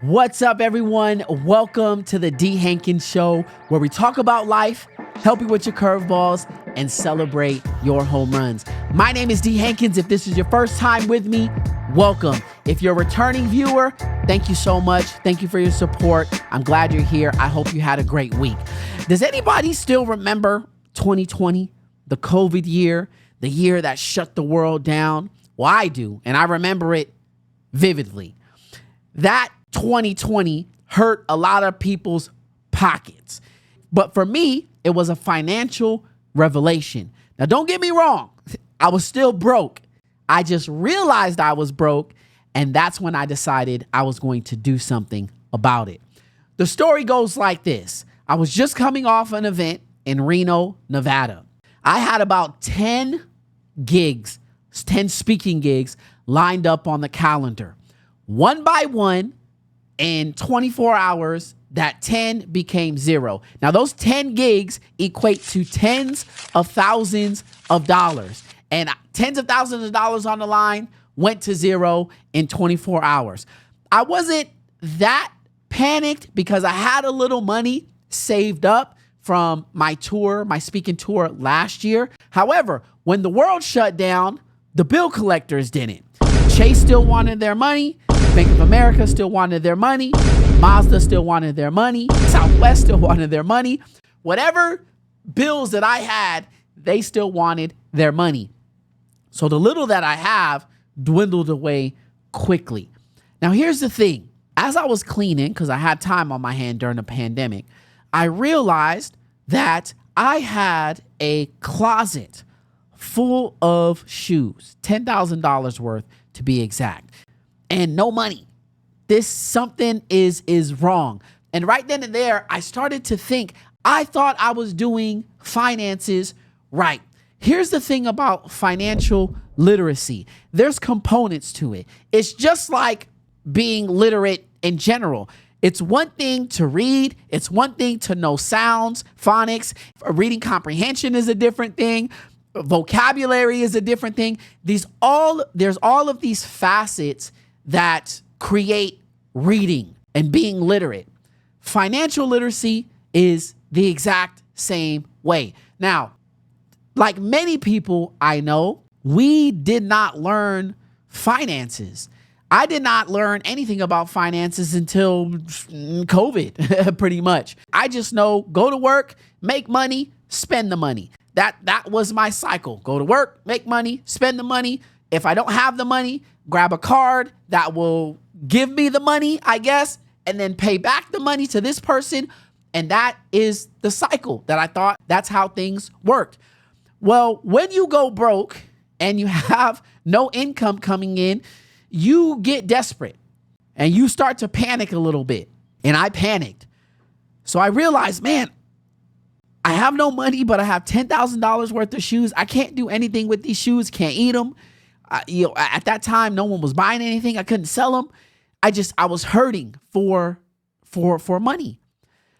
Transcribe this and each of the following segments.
What's up, everyone? Welcome to the Dee Hankins Show, where we talk about life, help you with your curveballs, and celebrate your home runs. My name is Dee Hankins. If this is your first time with me, welcome. If you're a returning viewer, thank you so much. Thank you for your support. I'm glad you're here. I hope you had a great week. Does anybody still remember 2020, the COVID year, the year that shut the world down? Well, I do, and I remember it vividly. That 2020 hurt a lot of people's pockets. But for me, it was a financial revelation. Now, don't get me wrong. I was still broke. I just realized I was broke, and that's when I decided I was going to do something about it. The story goes like this. I was just coming off an event in Reno, Nevada. I had about 10 gigs, 10 speaking gigs lined up on the calendar. One by one, in 24 hours, that 10 became 0. Now, those 10 gigs equate to tens of thousands of dollars. And tens of thousands of dollars on the line went to 0 in 24 hours. I wasn't that panicked because I had a little money saved up from my tour, my speaking tour last year. However, when the world shut down, the bill collectors didn't. Chase still wanted their money. Bank of America still wanted their money. Mazda still wanted their money. Southwest still wanted their money. Whatever bills that I had, they still wanted their money. So the little that I have dwindled away quickly. Now, here's the thing. As I was cleaning, because I had time on my hand during the pandemic, I realized that I had a closet full of shoes, $10,000 worth to be exact. And no money. Something is wrong. And right then and there, I started to think, I thought I was doing finances right. Here's the thing about financial literacy. There's components to it. It's just like being literate in general. It's one thing to read. It's one thing to know sounds, phonics. Reading comprehension is a different thing. Vocabulary is a different thing. There's all of these facets that create reading and being literate. Financial literacy is the exact same way. Now, like many people I know, we did not learn finances. I did not learn anything about finances until COVID, pretty much. I just know go to work, make money, spend the money. That was my cycle. Go to work, make money, spend the money. If I don't have the money, grab a card that will give me the money, I guess, and then pay back the money to this person. And that is the cycle that I thought that's how things worked. Well, when you go broke and you have no income coming in, you get desperate and you start to panic a little bit. And I panicked. So I realized, man, I have no money, but I have $10,000 worth of shoes. I can't do anything with these shoes, can't eat them. At that time, no one was buying anything. I couldn't sell them. I was hurting for money.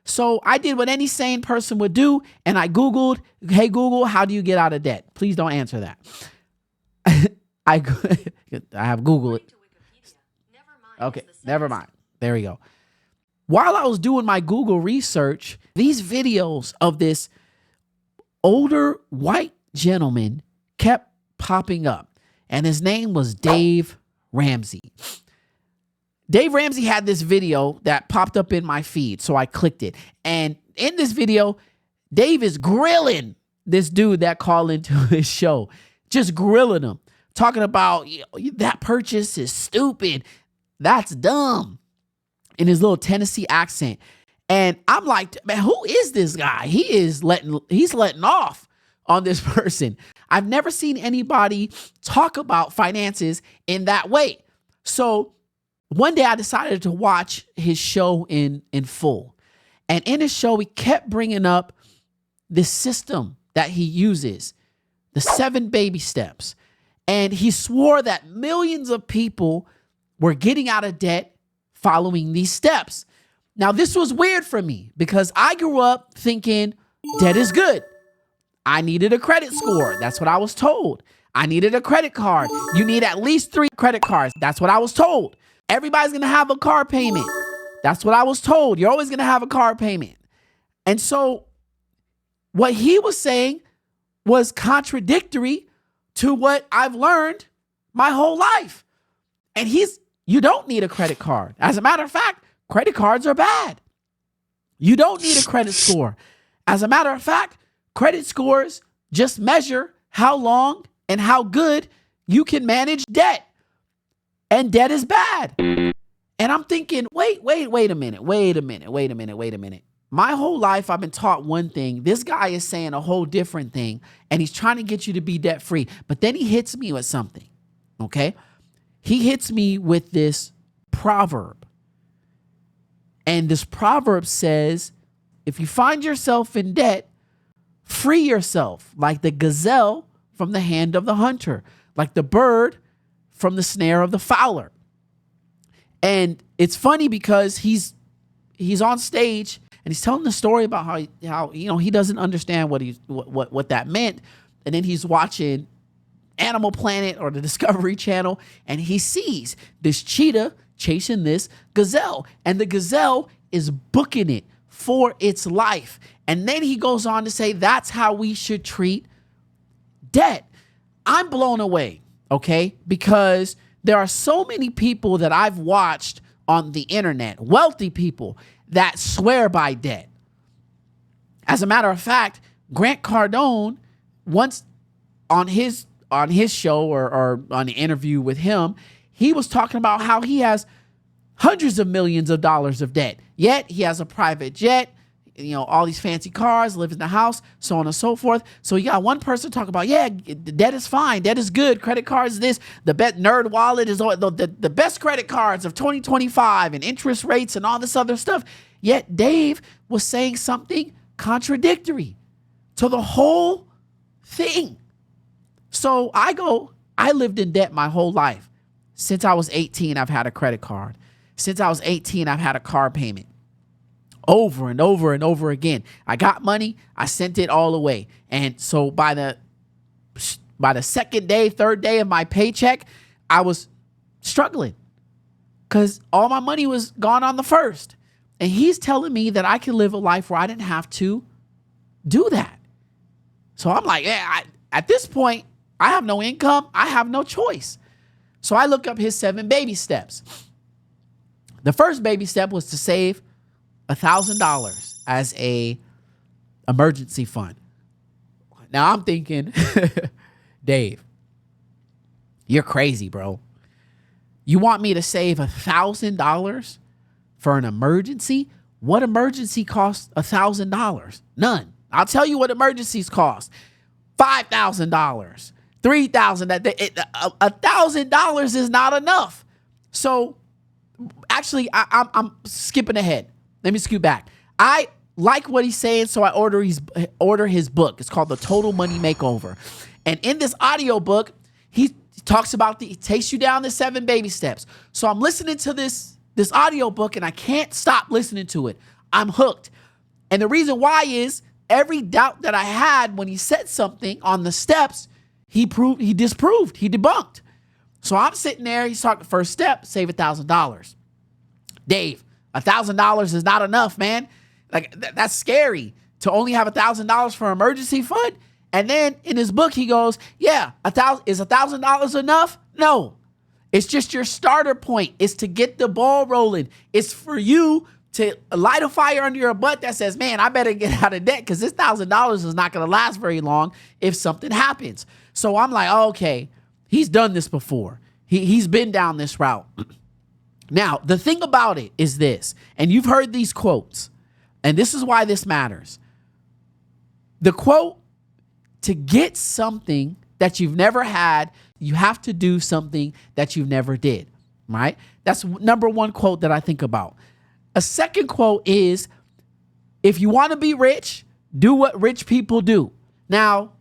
So I did what any sane person would do. And I Googled, hey, Google, how do you get out of debt? Please don't answer that. I have Googled it. Okay, never mind. There we go. While I was doing my Google research, these videos of this older white gentleman kept popping up. And his name was Dave Ramsey. Dave Ramsey had this video that popped up in my feed, so I clicked it. And in this video, Dave is grilling this dude that called into his show, just grilling him, talking about that purchase is stupid. That's dumb, in his little Tennessee accent. And I'm like, man, who is this guy? He's letting off on this person. I've never seen anybody talk about finances in that way. So one day I decided to watch his show in full. And in his show, he kept bringing up this system that he uses, the 7 baby steps. And he swore that millions of people were getting out of debt following these steps. Now, this was weird for me because I grew up thinking debt is good. I needed a credit score. That's what I was told. I needed a credit card. You need at least 3 credit cards. That's what I was told. Everybody's going to have a car payment. That's what I was told. You're always going to have a car payment. And so what he was saying was contradictory to what I've learned my whole life. And you don't need a credit card. As a matter of fact, credit cards are bad. You don't need a credit score. As a matter of fact, credit scores just measure how long and how good you can manage debt. And debt is bad. And I'm thinking, wait a minute. My whole life, I've been taught one thing. This guy is saying a whole different thing, and he's trying to get you to be debt free. But then he hits me with something, okay? He hits me with this proverb. And this proverb says, if you find yourself in debt, free yourself like the gazelle from the hand of the hunter, like the bird from the snare of the fowler. And it's funny because he's on stage and he's telling the story about how he doesn't understand what that meant. And then he's watching Animal Planet or the Discovery Channel, and he sees this cheetah chasing this gazelle, and the gazelle is booking it for its life. And then he goes on to say that's how we should treat debt. I'm blown away, okay? Because there are so many people that I've watched on the internet, wealthy people, that swear by debt. As a matter of fact, Grant Cardone, once on his show or on the interview with him, he was talking about how he has hundreds of millions of dollars of debt. Yet he has a private jet, all these fancy cars, lives in the house, so on and so forth. So you got one person talking about, debt is fine, debt is good, credit cards this, the best Nerd Wallet is the best credit cards of 2025 and interest rates and all this other stuff. Yet Dave was saying something contradictory to the whole thing. So I lived in debt my whole life. Since I was 18, I've had a credit card. Since I was 18, I've had a car payment. Over and over and over again. I got money, I sent it all away. And so by the second day, third day of my paycheck, I was struggling because all my money was gone on the first. And he's telling me that I can live a life where I didn't have to do that. So I'm like, at this point, I have no income. I have no choice. So I look up his 7 baby steps. The first baby step was to save $1,000 as a emergency fund. Now I'm thinking, Dave, you're crazy, bro. You want me to save $1,000 for an emergency? What emergency costs $1,000? None. I'll tell you what emergencies cost. $5,000, $3,000. $1,000 is not enough. So actually, I'm skipping ahead. Let me scoot back. I like what he's saying, so I order his book. It's called The Total Money Makeover. And in this audio book, he talks about he takes you down the 7 baby steps. So I'm listening to this audio book, and I can't stop listening to it. I'm hooked. And the reason why is every doubt that I had when he said something on the steps, he disproved, he debunked. So I'm sitting there, he's talking first step, save $1,000. Dave, $1,000 is not enough, man. Like that's scary to only have $1,000 for an emergency fund. And then in his book, he goes, is $1,000 enough? No, it's just your starter point. It's to get the ball rolling. It's for you to light a fire under your butt that says, man, I better get out of debt because this $1,000 is not going to last very long if something happens. So I'm like, okay, he's done this before. He's been down this route. Now, the thing about it is this, and you've heard these quotes, and this is why this matters. The quote, to get something that you've never had, you have to do something that you never did, right? That's number one quote that I think about. A second quote is, if you want to be rich, do what rich people do. Now,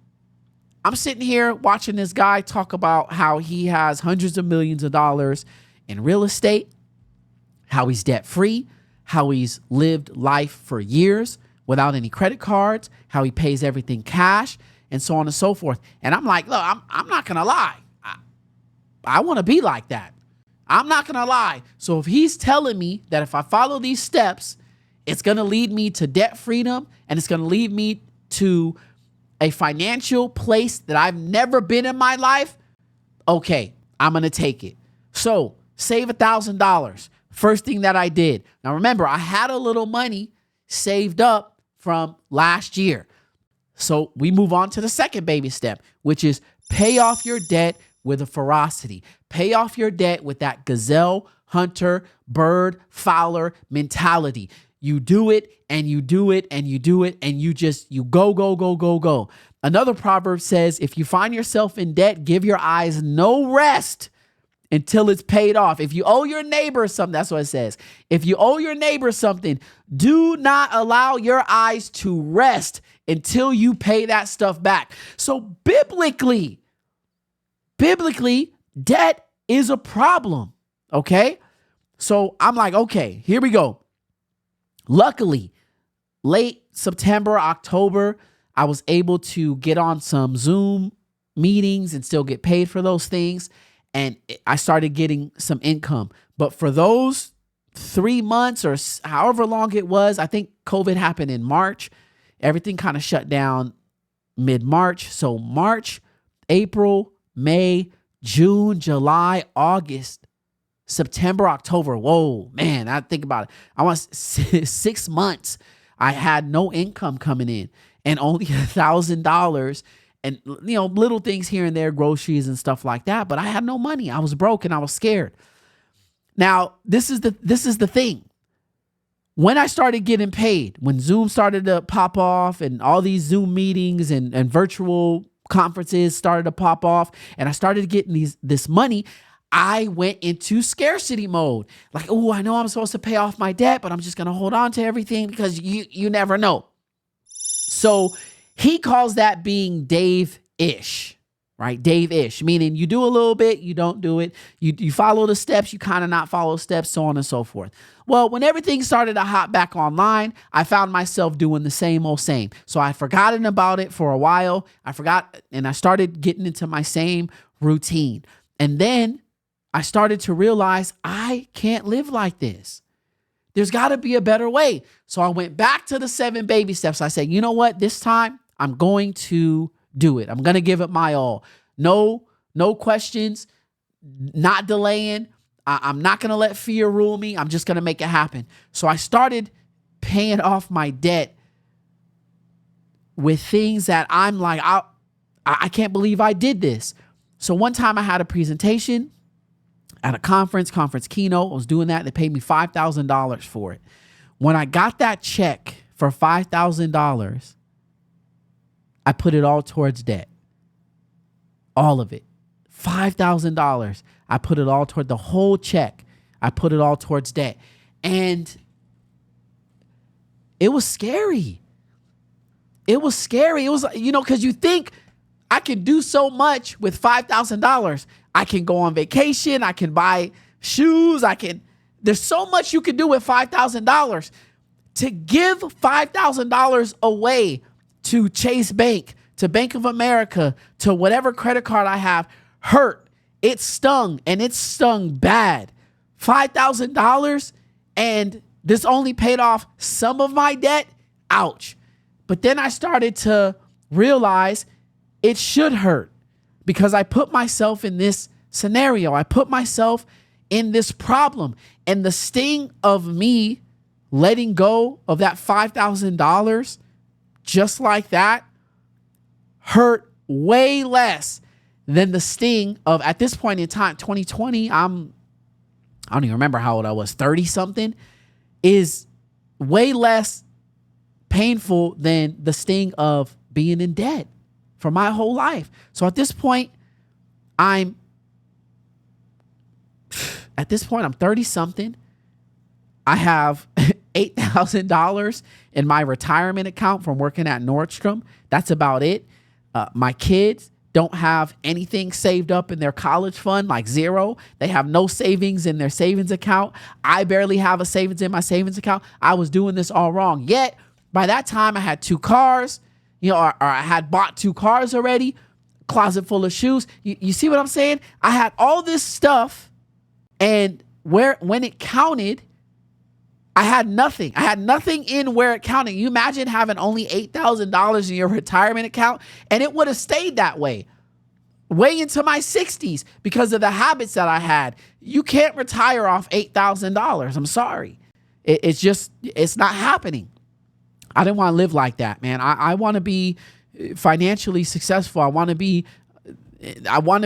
I'm sitting here watching this guy talk about how he has hundreds of millions of dollars in real estate, how he's debt free, how he's lived life for years without any credit cards, how he pays everything cash, and so on and so forth. And I'm like, look, I'm not going to lie. I want to be like that. I'm not going to lie. So if he's telling me that if I follow these steps, it's going to lead me to debt freedom and it's going to lead me to a financial place that I've never been in my life, okay, I'm going to take it. So save $1,000. First thing that I did. Now remember, I had a little money saved up from last year. So we move on to the second baby step, which is pay off your debt with a ferocity. Pay off your debt with that gazelle, hunter, bird, fowler mentality. You do it and you do it and you do it and you go, go, go, go, go. Another proverb says, if you find yourself in debt, give your eyes no rest until it's paid off. If you owe your neighbor something, that's what it says. If you owe your neighbor something, do not allow your eyes to rest until you pay that stuff back. So biblically, debt is a problem, okay? So I'm like, okay, here we go. Luckily, late September, October, I was able to get on some Zoom meetings and still get paid for those things. And I started getting some income. But for those 3 months or however long it was, I think COVID happened in March. Everything kind of shut down mid-March. So March, April, May, June, July, August, September, October. Whoa, man, I think about it. I was 6 months. I had no income coming in and only $1,000 and, little things here and there, groceries and stuff like that. But I had no money. I was broke and I was scared. Now, this is the thing. When I started getting paid, when Zoom started to pop off and all these Zoom meetings and virtual conferences started to pop off and I started getting this money, I went into scarcity mode. Like, oh, I know I'm supposed to pay off my debt, but I'm just going to hold on to everything because you never know. So he calls that being Dave-ish, right? Dave-ish, meaning you do a little bit, you don't do it. You follow the steps, you kind of not follow steps, so on and so forth. Well, when everything started to hop back online, I found myself doing the same old same. So I forgotten about it for a while. I forgot, and I started getting into my same routine. And then I started to realize I can't live like this. There's got to be a better way. So I went back to the 7 baby steps. I said, you know what? This time I'm going to do it. I'm going to give it my all. No questions, not delaying. I'm not going to let fear rule me. I'm just going to make it happen. So I started paying off my debt with things that I'm like, I can't believe I did this. So one time I had a presentation at a conference keynote. I was doing that. They paid me $5,000 for it. When I got that check for $5,000, I put it all towards debt. All of it. $5,000. I put it all toward the whole check. I put it all towards debt. And it was scary. It was scary. It was, because you think I can do so much with $5,000. I can go on vacation. I can buy shoes. There's so much you can do with $5,000. To give $5,000 away to Chase Bank, to Bank of America, to whatever credit card I have, hurt. It stung, and it stung bad. $5,000, and this only paid off some of my debt. Ouch. But then I started to realize it should hurt because I put myself in this scenario. I put myself in this problem, and the sting of me letting go of that $5,000 just like that hurt way less than the sting of, at this point in time, 2020, I don't even remember how old I was, 30 something, is way less painful than the sting of being in debt for my whole life. So at this point, I'm 30 something. I have $8,000 in my retirement account from working at Nordstrom. That's about it. My kids don't have anything saved up in their college fund, like zero. They have no savings in their savings account. I barely have a savings in my savings account. I was doing this all wrong. Yet by that time I had 2 cars, or I had bought 2 cars already, closet full of shoes. You see what I'm saying? I had all this stuff, And when it counted, I had nothing. I had nothing in where it counted. You imagine having only $8,000 in your retirement account, and it would have stayed that way way into my 60s because of the habits that I had. You can't retire off $8,000. I'm sorry. It's not happening. I didn't want to live like that, man. I want to be financially successful. I want to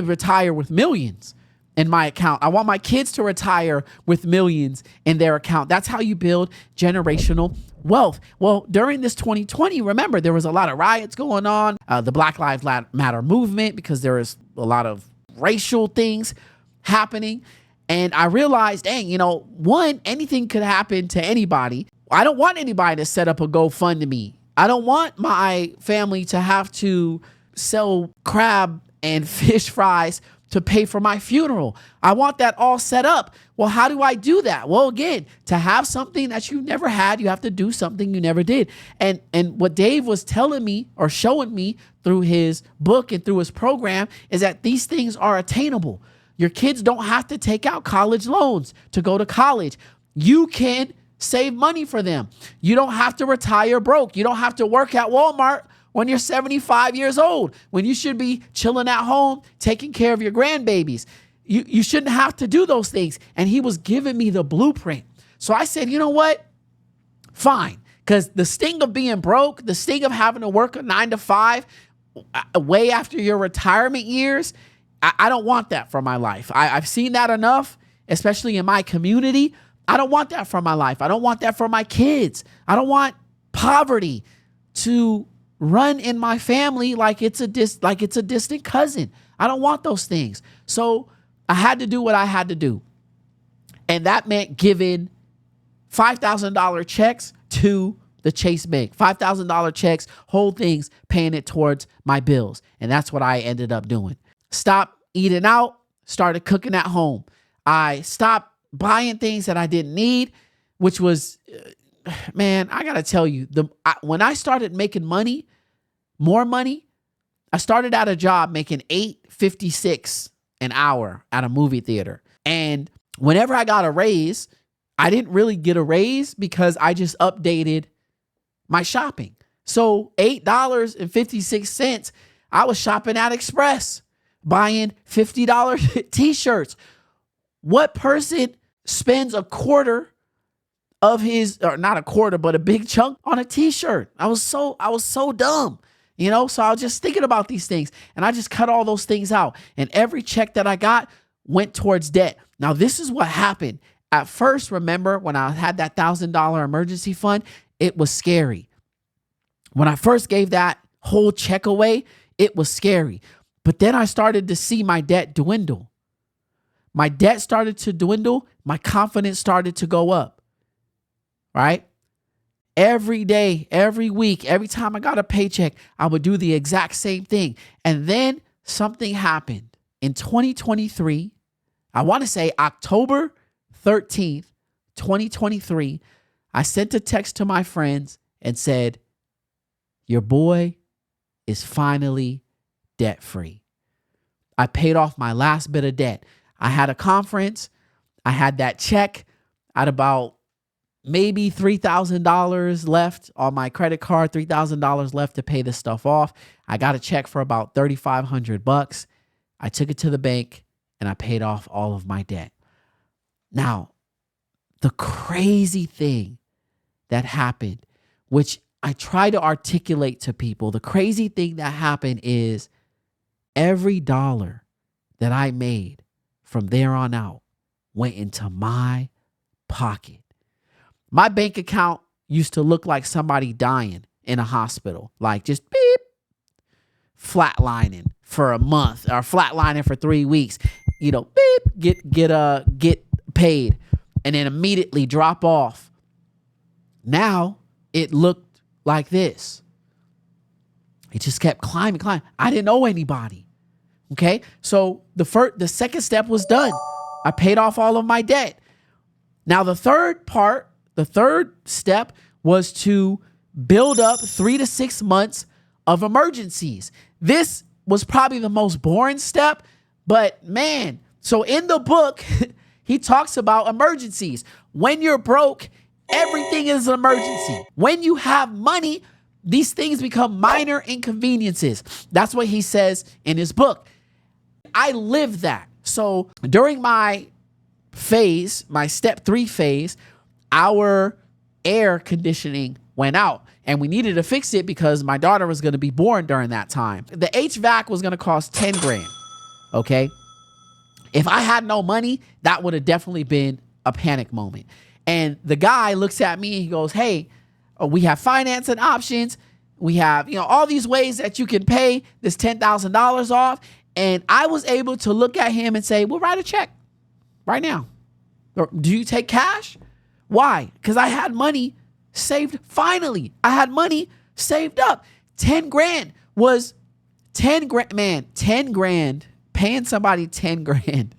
retire with millions in my account. I want my kids to retire with millions in their account. That's how you build generational wealth. Well, during this 2020, remember, there was a lot of riots going on, the Black Lives Matter movement, because there is a lot of racial things happening. And I realized, dang, one, anything could happen to anybody. I don't want anybody to set up a GoFundMe. I don't want my family to have to sell crab and fish fries to pay for my funeral. I want that all set up. Well, how do I do that? Well, again, to have something that you never had, you have to do something you never did. And what Dave was telling me or showing me through his book and through his program is that these things are attainable. Your kids don't have to take out college loans to go to college. You can save money for them. You don't have to retire broke. You don't have to work at Walmart when you're 75 years old, when you should be chilling at home, taking care of your grandbabies. You shouldn't have to do those things. And he was giving me the blueprint. So I said, you know what? Fine. Because the sting of being broke, the sting of having to work a 9 to 5 way after your retirement years, I don't want that for my life. I've seen that enough, especially in my community. I don't want that for my life. I don't want that for my kids. I don't want poverty to run in my family like it's a distant cousin. I don't want those things. So I had to do what I had to do. And that meant giving $5,000 checks to the Chase Bank. $5,000 checks, whole things, paying it towards my bills. And that's what I ended up doing. Stopped eating out, started cooking at home. I stopped buying things that I didn't need, which was, man, I got to tell you, when I started making money, more money, I started at a job making $8.56 an hour at a movie theater. And whenever I got a raise, I didn't really get a raise because I just updated my shopping. So $8.56, I was shopping at Express, buying $50 t-shirts. What person spends a quarter of his, or not a quarter, but a big chunk on a t-shirt? I was so dumb, so I was just thinking about these things, and I just cut all those things out. And every check that I got went towards debt. Now, this is what happened. At first, remember when I had that $1,000 emergency fund, it was scary. When I first gave that whole check away, it was scary. But then I started to see my debt dwindle. My debt started to dwindle. My confidence started to go up, right? Every day, every week, every time I got a paycheck, I would do the exact same thing. And then something happened. In 2023, I want to say October 13th, 2023, I sent a text to my friends and said, your boy is finally debt-free. I paid off my last bit of debt. I had a conference. I had that check. I had about maybe $3,000 left on my credit card, $3,000 left to pay this stuff off. I got a check for about $3,500. I took it to the bank and I paid off all of my debt. Now, the crazy thing that happened, which I try to articulate to people, the crazy thing that happened is every dollar that I made from there on out went into my pocket. My bank account used to look like somebody dying in a hospital, like just beep, flatlining for a month or flatlining for 3 weeks, beep, get paid and then immediately drop off. Now it looked like this. It just kept climbing. I didn't owe anybody. Okay. So the second step was done. I paid off all of my debt. Now the third step was to build up 3 to 6 months of emergencies. This was probably the most boring step, but man, so in the book, He talks about emergencies. When you're broke, everything is an emergency. When you have money, these things become minor inconveniences. That's what he says in his book. I live that. So during my phase, my step 3 phase, our air conditioning went out and we needed to fix it because my daughter was going to be born during that time. The HVAC was going to cost 10 grand. Okay. If I had no money, that would have definitely been a panic moment. And the guy looks at me and he goes, hey, we have financing options. We have, all these ways that you can pay this $10,000 off. And I was able to look at him and say, well, write a check right now. Or, do you take cash? Why? Because I had money saved. Finally, I had money saved up. 10 grand was 10 grand, man, 10 grand, paying somebody 10 grand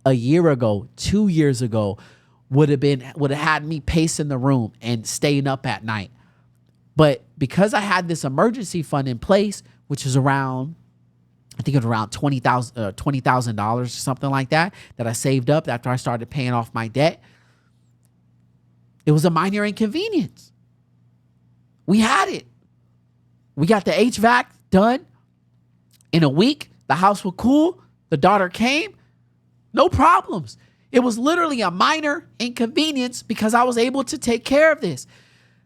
a year ago, 2 years ago, would have had me pacing the room and staying up at night. But because I had this emergency fund in place, which is around, I think it was around $20,000 or something like that I saved up after I started paying off my debt, it was a minor inconvenience. We had it. We got the HVAC done in a week. The house was cool. The daughter came. No problems. It was literally a minor inconvenience because I was able to take care of this.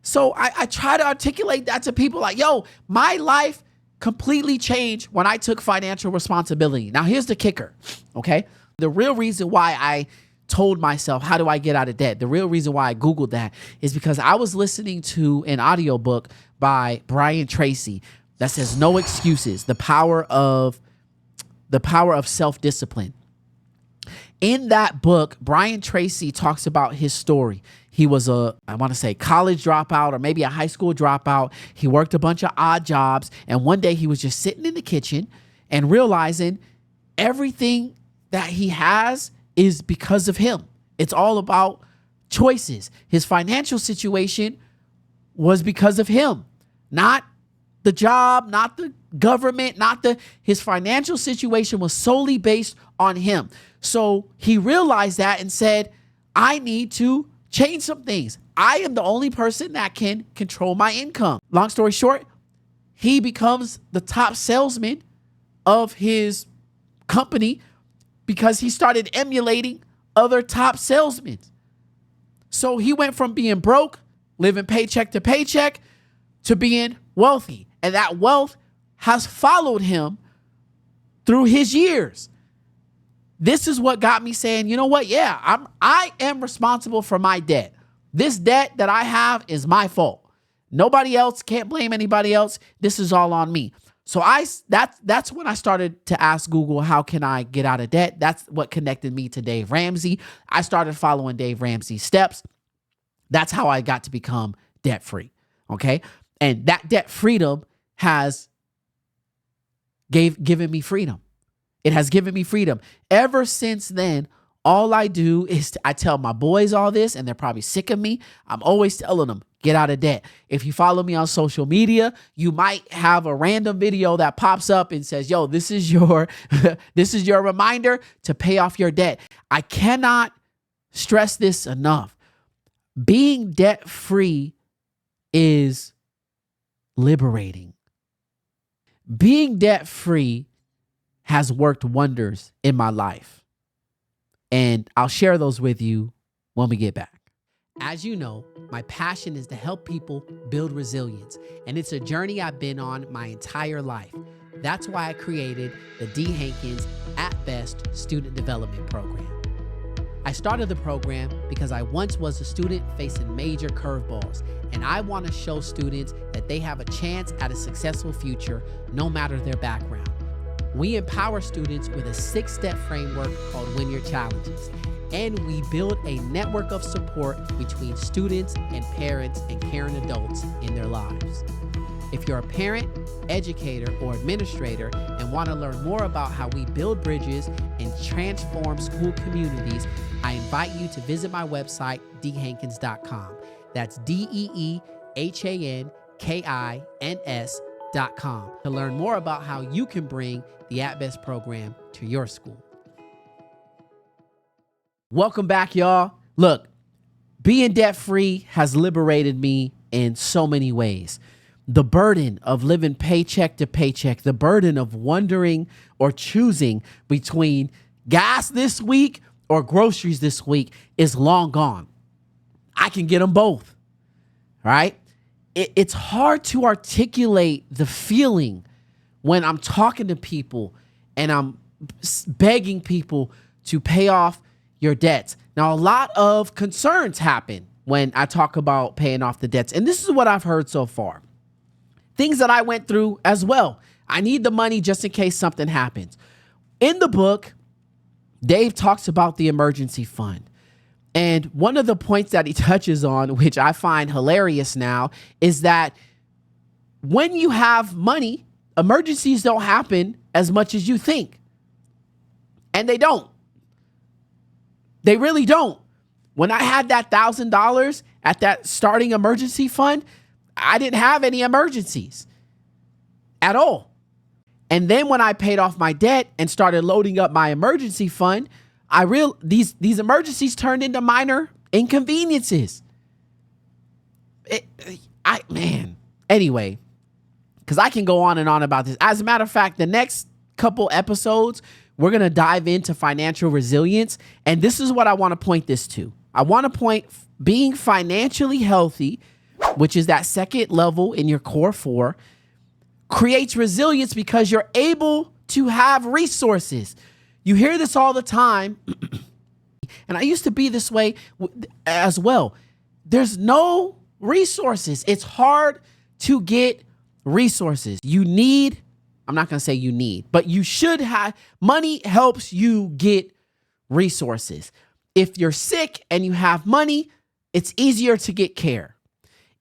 So I try to articulate that to people like, yo, my life completely changed when I took financial responsibility. Now, here's the kicker, okay? The real reason why I told myself, how do I get out of debt? The real reason why I Googled that is because I was listening to an audiobook by Brian Tracy that says, No Excuses, the power of self-discipline. In that book, Brian Tracy talks about his story. He was I want to say college dropout or maybe a high school dropout. He worked a bunch of odd jobs. And one day he was just sitting in the kitchen and realizing everything that he has is because of him. It's all about choices. His financial situation was because of him, not the job, not the government, his financial situation was solely based on him. So he realized that and said, I need to change some things. I am the only person that can control my income. Long story short, he becomes the top salesman of his company because he started emulating other top salesmen. So he went from being broke, living paycheck to paycheck, to being wealthy. And that wealth has followed him through his years. This is what got me saying, you know what? Yeah, I am responsible for my debt. This debt that I have is my fault. Nobody else, can't blame anybody else. This is all on me. So that's when I started to ask Google, how can I get out of debt? That's what connected me to Dave Ramsey. I started following Dave Ramsey's steps. That's how I got to become debt free. Okay. And that debt freedom has given me freedom. It has given me freedom. Ever since then, all I do is I tell my boys all this, and they're probably sick of me. I'm always telling them, get out of debt. If you follow me on social media, you might have a random video that pops up and says, yo, this is your this is your reminder to pay off your debt. I cannot stress this enough. Being debt free is liberating. Being debt free has worked wonders in my life. And I'll share those with you when we get back. As you know, my passion is to help people build resilience, and it's a journey I've been on my entire life. That's why I created the Dee Hankins At Best Student Development Program. I started the program because I once was a student facing major curveballs, and I want to show students that they have a chance at a successful future no matter their background. We empower students with a 6-step framework called Win Your Challenges, and we build a network of support between students and parents and caring adults in their lives. If you're a parent, educator, or administrator and want to learn more about how we build bridges and transform school communities, I invite you to visit my website, deehankins.com. That's DeeHankins.com to learn more about how you can bring the At Best program to your school. Welcome back, y'all. Look, being debt-free has liberated me in so many ways. The burden of living paycheck to paycheck, the burden of wondering or choosing between gas this week or groceries this week is long gone. I can get them both, right? It's hard to articulate the feeling when I'm talking to people and I'm begging people to pay off your debts. Now, a lot of concerns happen when I talk about paying off the debts. And this is what I've heard so far. Things that I went through as well. I need the money just in case something happens. In the book, Dave talks about the emergency fund. And one of the points that he touches on, which I find hilarious now, is that when you have money, emergencies don't happen as much as you think. And they don't. They really don't. When I had that $1,000 at that starting emergency fund, I didn't have any emergencies at all. And then when I paid off my debt and started loading up my emergency fund, these emergencies turned into minor inconveniences. Anyway, because I can go on and on about this. As a matter of fact, the next couple episodes, we're going to dive into financial resilience. And this is what I want to point this to. I want to point being financially healthy, which is that second level in your core 4, creates resilience because you're able to have resources. You hear this all the time. And I used to be this way as well. There's no resources. It's hard to get resources. I'm not going to say you need, but you should have. Money helps you get resources. If you're sick and you have money, it's easier to get care.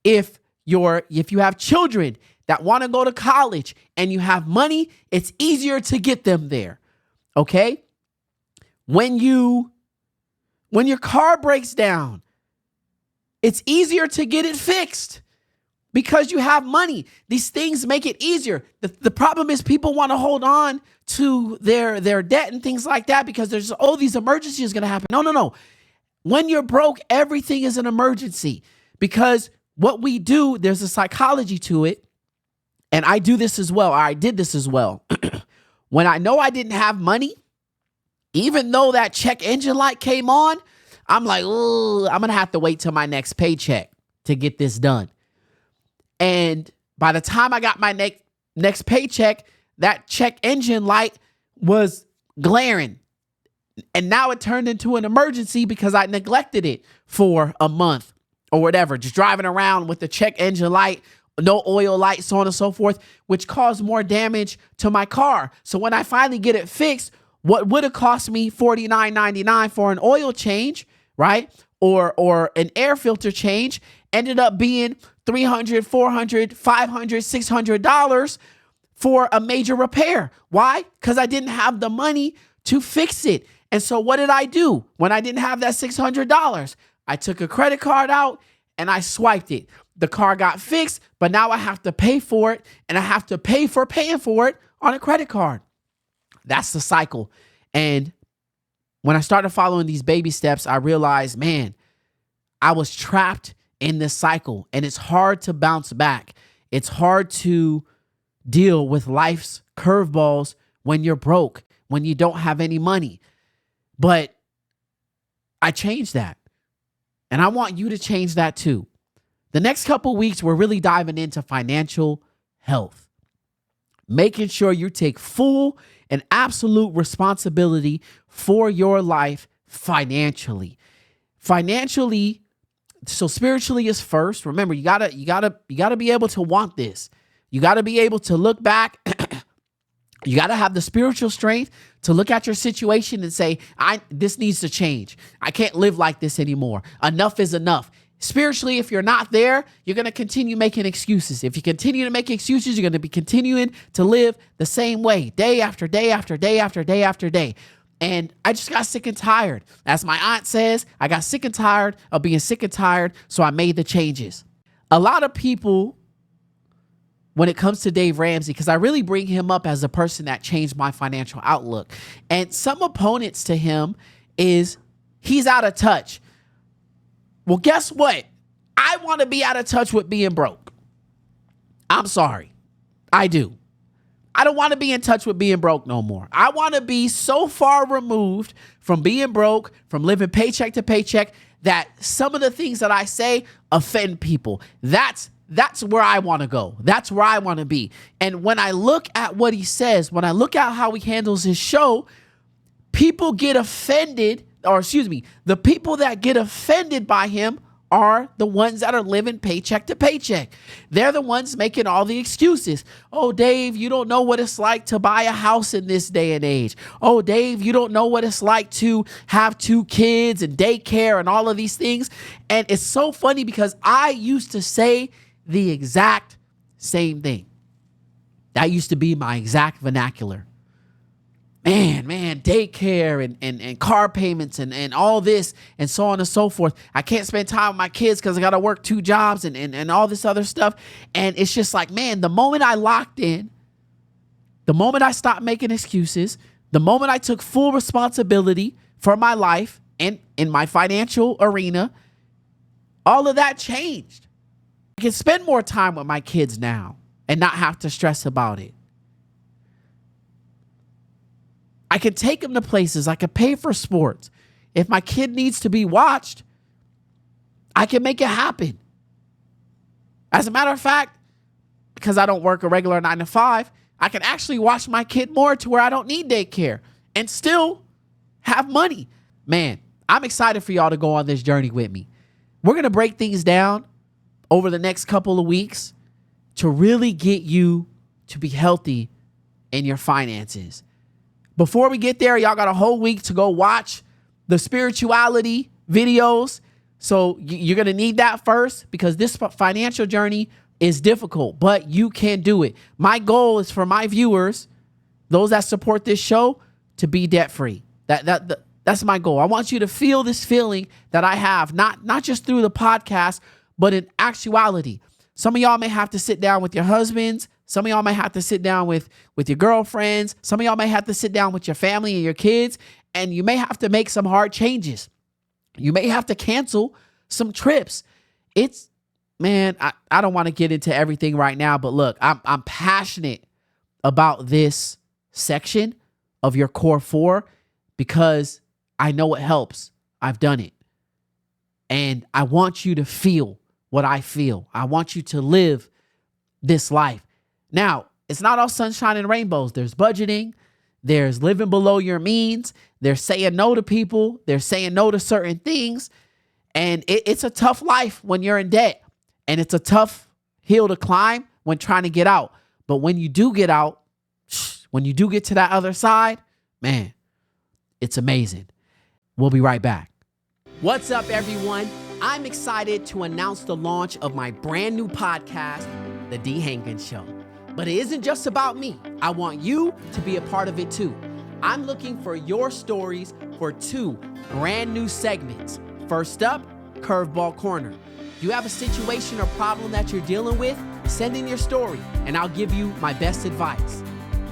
If you have children that want to go to college and you have money, it's easier to get them there. Okay? When your car breaks down, it's easier to get it fixed because you have money. These things make it easier. The problem is people want to hold on to their debt and things like that because there's, these emergencies going to happen. No. When you're broke, everything is an emergency because what we do, there's a psychology to it. And I do this as well. I did this as well. When I know I didn't have money, even though that check engine light came on, I'm like, I'm going to have to wait till my next paycheck to get this done. And by the time I got my next paycheck, that check engine light was glaring. And now it turned into an emergency because I neglected it for a month or whatever, just driving around with the check engine light, no oil light, so on and so forth, which caused more damage to my car. So when I finally get it fixed, what would have cost me $49.99 for an oil change, right? Or an air filter change ended up being $300, $400, $500, $600 for a major repair. Why? Because I didn't have the money to fix it. And so what did I do when I didn't have that $600? I took a credit card out and I swiped it. The car got fixed, but now I have to pay for it and I have to pay for paying for it on a credit card. That's the cycle. And when I started following these baby steps, I realized, man, I was trapped in this cycle and it's hard to bounce back. It's hard to deal with life's curveballs when you're broke, when you don't have any money. But I changed that. And I want you to change that too. The next couple weeks, we're really diving into financial health, making sure you take full and absolute responsibility for your life financially. So spiritually is first. Remember, you gotta be able to want this. You gotta be able to look back. You gotta have the spiritual strength to look at your situation and say, this needs to change. I can't live like this anymore. Enough is enough. Spiritually, if you're not there, you're going to continue making excuses. If you continue to make excuses, you're going to be continuing to live the same way, day after day after day after day after day. And I just got sick and tired. As my aunt says, I got sick and tired of being sick and tired, so I made the changes. A lot of people, when it comes to Dave Ramsey, because I really bring him up as a person that changed my financial outlook. And some opponents to him is he's out of touch. Well, guess what? I want to be out of touch with being broke. I'm sorry. I do. I don't want to be in touch with being broke no more. I want to be so far removed from being broke, from living paycheck to paycheck, that some of the things that I say offend people. That's where I want to go. That's where I want to be. And when I look at what he says, when I look at how he handles his show, people get offended, the people that get offended by him are the ones that are living paycheck to paycheck. They're the ones making all the excuses. Oh, Dave, you don't know what it's like to buy a house in this day and age. Oh, Dave, you don't know what it's like to have 2 kids and daycare and all of these things. And it's so funny because I used to say the exact same thing. That used to be my exact vernacular. Man, daycare and car payments and all this and so on and so forth. I can't spend time with my kids because I got to work 2 jobs and all this other stuff. And it's just like, man, the moment I locked in, the moment I stopped making excuses, the moment I took full responsibility for my life and in my financial arena, all of that changed. I can spend more time with my kids now and not have to stress about it. I can take them to places. I can pay for sports. If my kid needs to be watched, I can make it happen. As a matter of fact, because I don't work a regular 9 to 5, I can actually watch my kid more to where I don't need daycare and still have money. Man, I'm excited for y'all to go on this journey with me. We're going to break things down over the next couple of weeks to really get you to be healthy in your finances. Before we get there, y'all got a whole week to go watch the spirituality videos. So you're going to need that first because this financial journey is difficult, but you can do it. My goal is for my viewers, those that support this show, to be debt-free. That's my goal. I want you to feel this feeling that I have, not just through the podcast, but in actuality. Some of y'all may have to sit down with your husbands. Some of y'all may have to sit down with your girlfriends. Some of y'all may have to sit down with your family and your kids, and you may have to make some hard changes. You may have to cancel some trips. I don't want to get into everything right now, but look, I'm passionate about this section of your core 4 because I know it helps. I've done it. And I want you to feel what I feel. I want you to live this life. Now, it's not all sunshine and rainbows. There's budgeting. There's living below your means. There's saying no to people. There's saying no to certain things. And it's a tough life when you're in debt. And it's a tough hill to climb when trying to get out. But when you do get out, when you do get to that other side, man, it's amazing. We'll be right back. What's up, everyone? I'm excited to announce the launch of my brand new podcast, The Dee Hankins Show. But it isn't just about me. I want you to be a part of it too. I'm looking for your stories for 2 brand new segments. First up, Curveball Corner. If you have a situation or problem that you're dealing with, send in your story and I'll give you my best advice.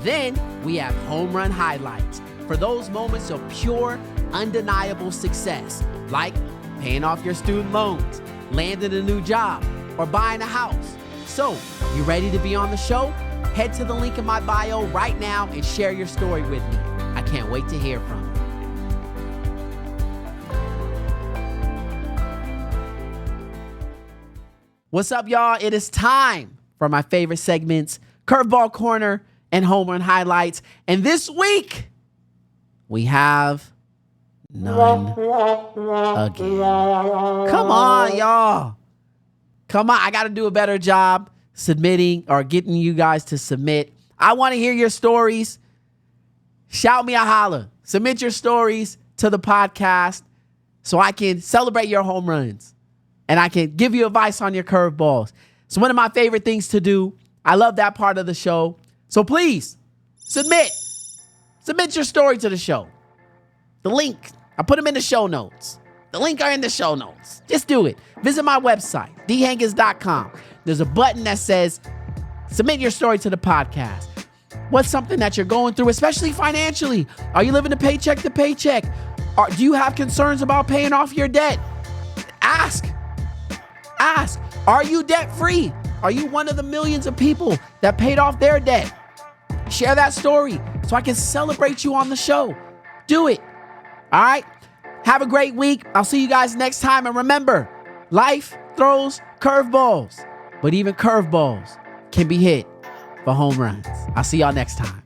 Then we have Home Run Highlights for those moments of pure, undeniable success, like paying off your student loans, landing a new job, or buying a house. So, you ready to be on the show? Head to the link in my bio right now and share your story with me. I can't wait to hear from you. What's up, y'all? It is time for my favorite segments, Curveball Corner and Home Run Highlights. And this week, we have none again. Come on, y'all. Come on, I got to do a better job submitting or getting you guys to submit. I want to hear your stories. Shout me a holla. Submit your stories to the podcast so I can celebrate your home runs and I can give you advice on your curveballs. It's one of my favorite things to do. I love that part of the show. So please, submit your story to the show. The link, I put them in the show notes. The link are in the show notes. Just do it. Visit my website, deehankins.com. There's a button that says, submit your story to the podcast. What's something that you're going through, especially financially? Are you living a paycheck to paycheck? Do you have concerns about paying off your debt? Ask. Are you debt free? Are you one of the millions of people that paid off their debt? Share that story so I can celebrate you on the show. Do it. All right. Have a great week. I'll see you guys next time. And remember, life throws curveballs, but even curveballs can be hit for home runs. I'll see y'all next time.